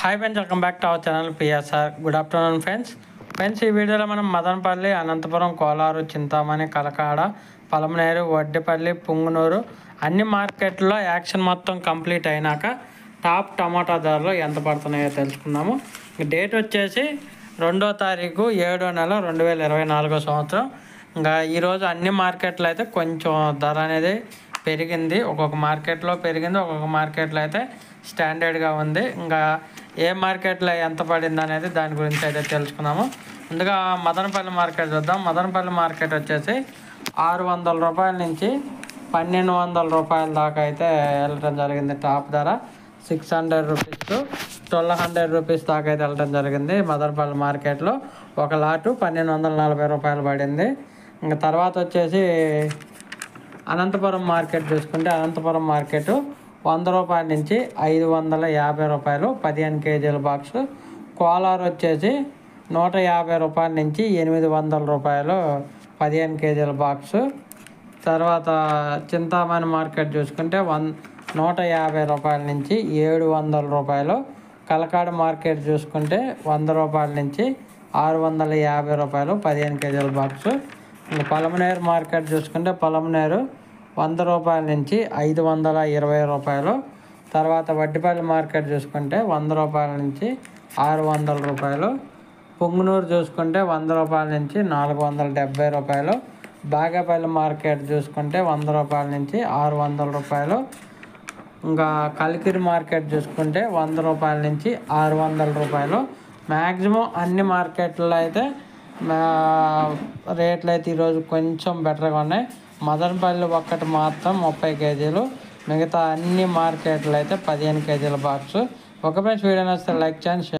Hi friends, welcome back to our channel PSR. Good afternoon friends. ఈ వీడియోలో మనం మదనపల్లి, అనంతపురం, కోలారు, చింతామణి, కలకాడ, పలమనేరు, వడ్డిపల్లి, పుంగనూరు అన్ని మార్కెట్లో యాక్షన్ మొత్తం కంప్లీట్ అయినాక టాప్ టమాటా ధరలు ఎంత పడుతున్నాయో తెలుసుకుందాము. డేట్ వచ్చేసి 2వ తారీఖు 7వ నెల 2024 సంవత్సరం. ఇంకా ఈరోజు అన్ని మార్కెట్లో అయితే కొంచెం ధర అనేది పెరిగింది. ఒక్కొక్క మార్కెట్లో పెరిగింది, ఒక్కొక్క మార్కెట్లో అయితే స్టాండర్డ్గా ఉంది. ఇంకా ఏ మార్కెట్లో ఎంత పడింది అనేది దాని గురించి అయితే తెలుసుకుందాము. ముందుగా మదనపల్లి మార్కెట్ చూద్దాం. మదనపల్లి మార్కెట్ వచ్చేసి 600 రూపాయల నుంచి 1200 రూపాయల దాకా అయితే వెళ్ళటం జరిగింది. టాప్ ధర 600 రూపీస్ టు 1200 రూపీస్ దాకా అయితే వెళ్ళటం జరిగింది. మదనపల్లి మార్కెట్లో ఒక లాటు 1240 రూపాయలు పడింది. ఇంకా తర్వాత వచ్చేసి అనంతపురం మార్కెట్ చూసుకుంటే అనంతపురం మార్కెట్ 100 రూపాయల నుంచి 550 రూపాయలు 15 కేజీల బాక్సు. కోలార్ వచ్చేసి 150 రూపాయల నుంచి 800 రూపాయలు 15 కేజీల బాక్సు. తర్వాత చింతామణి మార్కెట్ చూసుకుంటే 150 రూపాయల నుంచి 700 రూపాయలు. కలకాడ మార్కెట్ చూసుకుంటే 100 రూపాయల నుంచి 650 రూపాయలు 15 కేజీల బాక్సు. ఇంకా పలమనేరు మార్కెట్ చూసుకుంటే పలమనేరు 100 రూపాయల నుంచి 520 రూపాయలు. తర్వాత వడ్డిపల్లి మార్కెట్ చూసుకుంటే 100 రూపాయల నుంచి 600 రూపాయలు. పుంగనూరు చూసుకుంటే 100 రూపాయల నుంచి 470 రూపాయలు. బాగేపల్లి మార్కెట్ చూసుకుంటే 100 రూపాయల నుంచి 600 రూపాయలు. ఇంకా కలికిరి మార్కెట్ చూసుకుంటే 100 రూపాయల నుంచి 600 రూపాయలు. మ్యాక్సిమం అన్ని మార్కెట్లో అయితే రేట్లు అయితే ఈరోజు కొంచెం బెటర్గా ఉన్నాయి. మదనపల్లి ఒక్కటి మాత్రం 30 కేజీలు, మిగతా అన్ని మార్కెట్లు అయితే 15 కేజీల బాక్సు. ఒక ఫ్రెండ్స్, వీడియో నచ్చితే లైక్ చేయండి.